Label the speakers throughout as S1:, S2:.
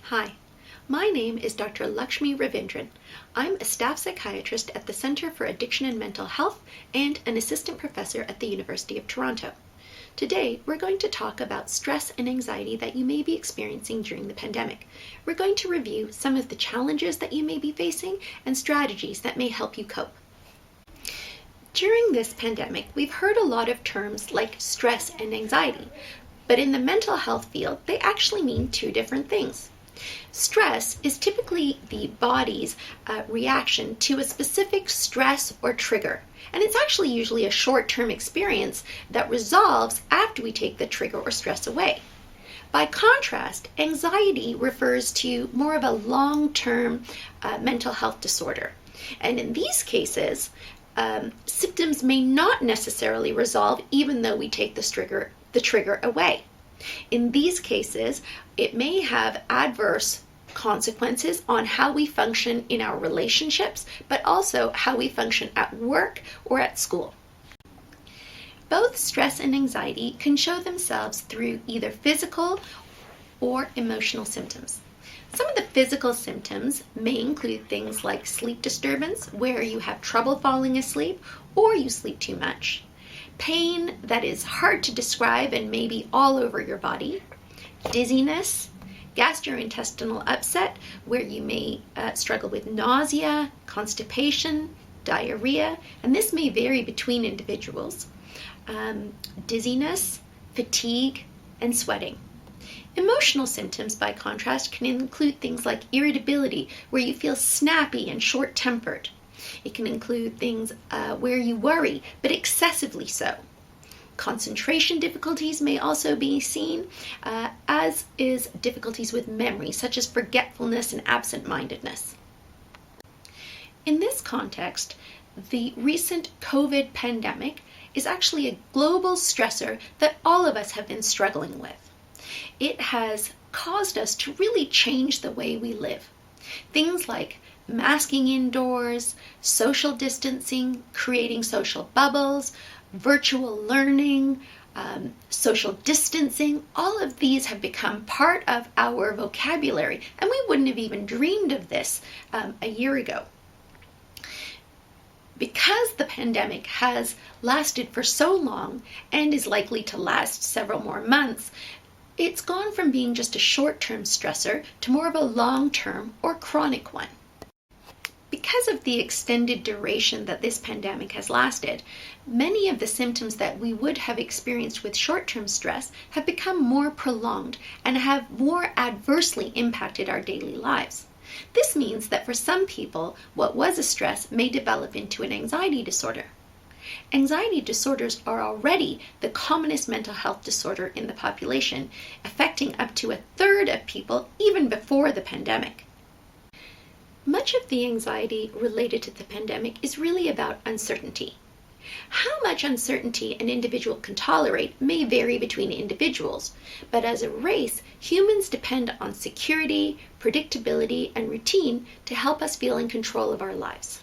S1: Hi, my name is Dr. Lakshmi. I'm a staff psychiatrist at the Center for Addiction and Mental Health and an assistant professor at the University of Toronto. Today, we're going to talk about stress and anxiety that you may be experiencing during the pandemic. We're going to review some of the challenges that you may be facing and strategies that may help you cope. During this pandemic, we've heard a lot of terms like stress and anxiety, but in the mental health field, they actually mean two different things. Stress is typically the body's reaction to a specific stress or trigger, and it's actually usually a short-term experience that resolves after we take the trigger or stress away. By contrast, anxiety refers to more of a long-term mental health disorder, and in these cases, symptoms may not necessarily resolve even though we take the trigger away. In these cases, it may have adverse consequences on how we function in our relationships, but also how we function at work or at school. Both stress and anxiety can show themselves through either physical or emotional symptoms. Some of the physical symptoms may include things like sleep disturbance, where you have trouble falling asleep or you sleep too much. Pain that is hard to describe and may be all over your body, dizziness, gastrointestinal upset, where you may struggle with nausea, constipation, diarrhea, and this may vary between individuals, dizziness, fatigue, and sweating. Emotional symptoms, by contrast, can include things like irritability, where you feel snappy and short-tempered. It can include things where you worry, but excessively so. Concentration difficulties may also be seen, as is difficulties with memory, such as forgetfulness and absent-mindedness. In this context, the recent COVID pandemic is actually a global stressor that all of us have been struggling with. It has caused us to really change the way we live. Things like masking indoors, social distancing, creating social bubbles, virtual learning, social distancing, all of these have become part of our vocabulary, and we wouldn't have even dreamed of this a year ago. Because the pandemic has lasted for so long and is likely to last several more months, it's gone from being just a short-term stressor to more of a long-term or chronic one. Because of the extended duration that this pandemic has lasted, many of the symptoms that we would have experienced with short-term stress have become more prolonged and have more adversely impacted our daily lives. This means that for some people, what was a stress may develop into an anxiety disorder. Anxiety disorders are already the commonest mental health disorder in the population, affecting up to 1/3 of people even before the pandemic. Much of the anxiety related to the pandemic is really about uncertainty. How much uncertainty an individual can tolerate may vary between individuals, but as a race, humans depend on security, predictability, and routine to help us feel in control of our lives.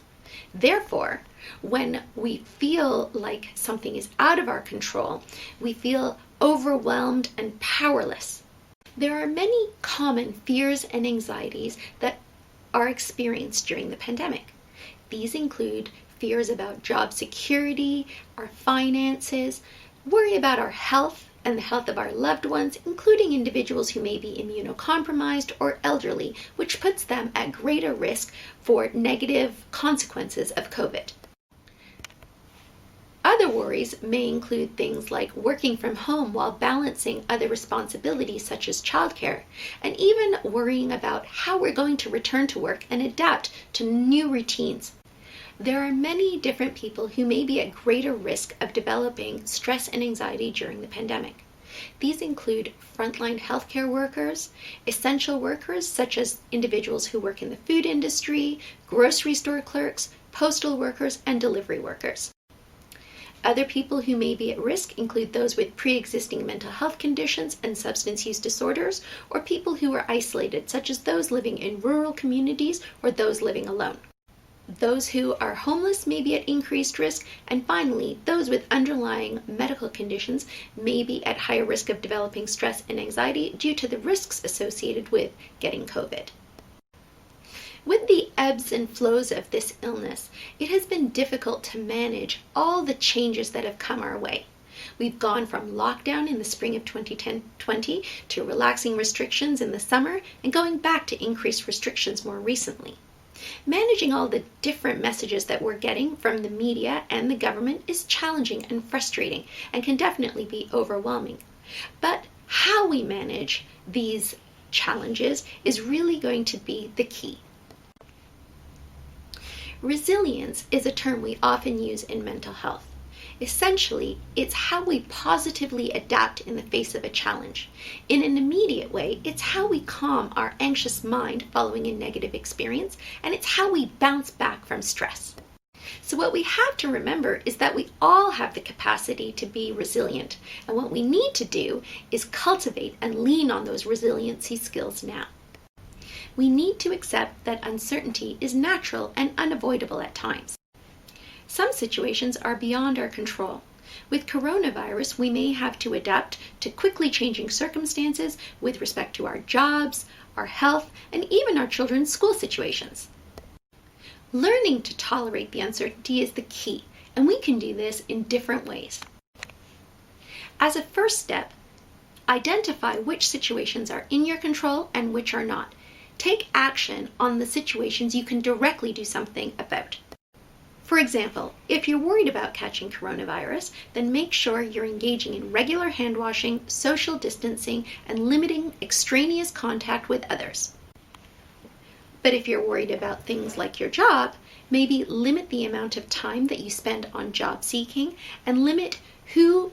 S1: Therefore, when we feel like something is out of our control, we feel overwhelmed and powerless. There are many common fears and anxieties that are experienced during the pandemic. These include fears about job security, our finances, worry about our health and the health of our loved ones, including individuals who may be immunocompromised or elderly, which puts them at greater risk for negative consequences of COVID. Other worries may include things like working from home while balancing other responsibilities such as childcare, and even worrying about how we're going to return to work and adapt to new routines. There are many different people who may be at greater risk of developing stress and anxiety during the pandemic. These include frontline healthcare workers, essential workers such as individuals who work in the food industry, grocery store clerks, postal workers, and delivery workers. Other people who may be at risk include those with pre-existing mental health conditions and substance use disorders, or people who are isolated, such as those living in rural communities or those living alone. Those who are homeless may be at increased risk, and finally, those with underlying medical conditions may be at higher risk of developing stress and anxiety due to the risks associated with getting COVID. With the ebbs and flows of this illness, it has been difficult to manage all the changes that have come our way. We've gone from lockdown in the spring of 2020 to relaxing restrictions in the summer and going back to increased restrictions more recently. Managing all the different messages that we're getting from the media and the government is challenging and frustrating and can definitely be overwhelming. But how we manage these challenges is really going to be the key. Resilience is a term we often use in mental health. Essentially, it's how we positively adapt in the face of a challenge. In an immediate way, it's how we calm our anxious mind following a negative experience, and it's how we bounce back from stress. So what we have to remember is that we all have the capacity to be resilient, and what we need to do is cultivate and lean on those resiliency skills now. We need to accept that uncertainty is natural and unavoidable at times. Some situations are beyond our control. With coronavirus, we may have to adapt to quickly changing circumstances with respect to our jobs, our health, and even our children's school situations. Learning to tolerate the uncertainty is the key, and we can do this in different ways. As a first step, identify which situations are in your control and which are not. Take action on the situations you can directly do something about. For example, if you're worried about catching coronavirus, then make sure you're engaging in regular hand washing, social distancing, and limiting extraneous contact with others. But if you're worried about things like your job, maybe limit the amount of time that you spend on job seeking and limit who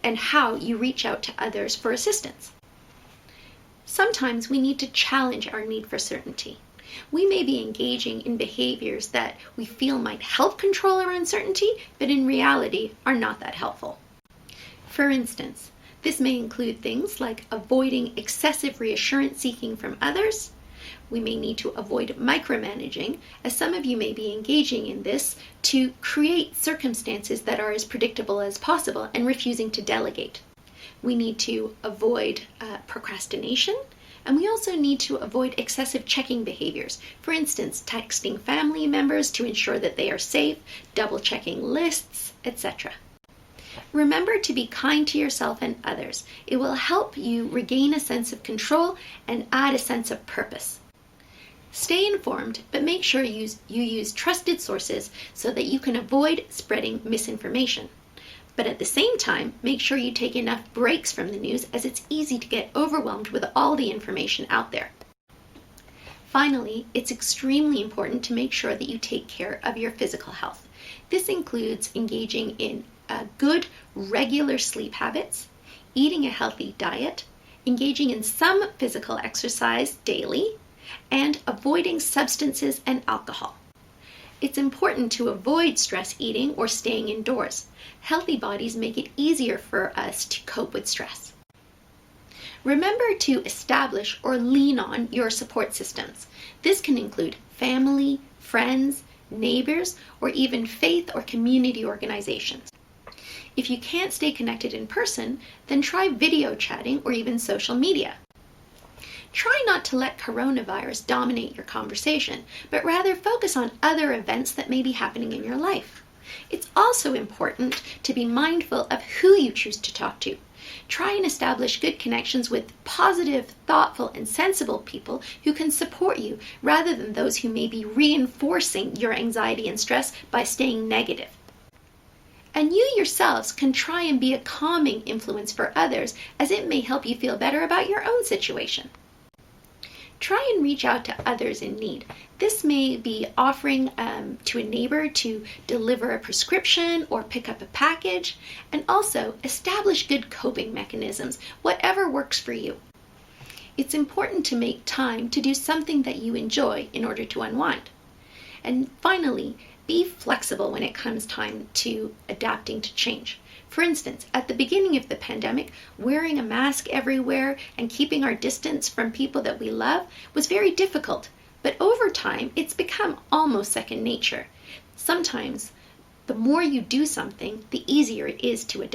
S1: and how you reach out to others for assistance. Sometimes we need to challenge our need for certainty. We may be engaging in behaviors that we feel might help control our uncertainty, but in reality are not that helpful. For instance, this may include things like avoiding excessive reassurance seeking from others. We may need to avoid micromanaging, as some of you may be engaging in this to create circumstances that are as predictable as possible and refusing to delegate. We need to avoid procrastination. And we also need to avoid excessive checking behaviors. For instance, texting family members to ensure that they are safe, double-checking lists, etc. Remember to be kind to yourself and others. It will help you regain a sense of control and add a sense of purpose. Stay informed, but make sure you use trusted sources so that you can avoid spreading misinformation. But at the same time, make sure you take enough breaks from the news, as it's easy to get overwhelmed with all the information out there. Finally, it's extremely important to make sure that you take care of your physical health. This includes engaging in good, regular sleep habits, eating a healthy diet, engaging in some physical exercise daily, and avoiding substances and alcohol. It's important to avoid stress eating or staying indoors. Healthy bodies make it easier for us to cope with stress. Remember to establish or lean on your support systems. This can include family, friends, neighbors, or even faith or community organizations. If you can't stay connected in person, then try video chatting or even social media. Try not to let coronavirus dominate your conversation, but rather focus on other events that may be happening in your life. It's also important to be mindful of who you choose to talk to. Try and establish good connections with positive, thoughtful, and sensible people who can support you, rather than those who may be reinforcing your anxiety and stress by staying negative. And you yourselves can try and be a calming influence for others, as it may help you feel better about your own situation. Try and reach out to others in need. This may be offering to a neighbor to deliver a prescription or pick up a package, and also establish good coping mechanisms, whatever works for you. It's important to make time to do something that you enjoy in order to unwind. And finally, be flexible when it comes time to adapting to change. For instance, at the beginning of the pandemic, wearing a mask everywhere and keeping our distance from people that we love was very difficult. but over time, it's become almost second nature. Sometimes, the more you do something, the easier it is to adapt.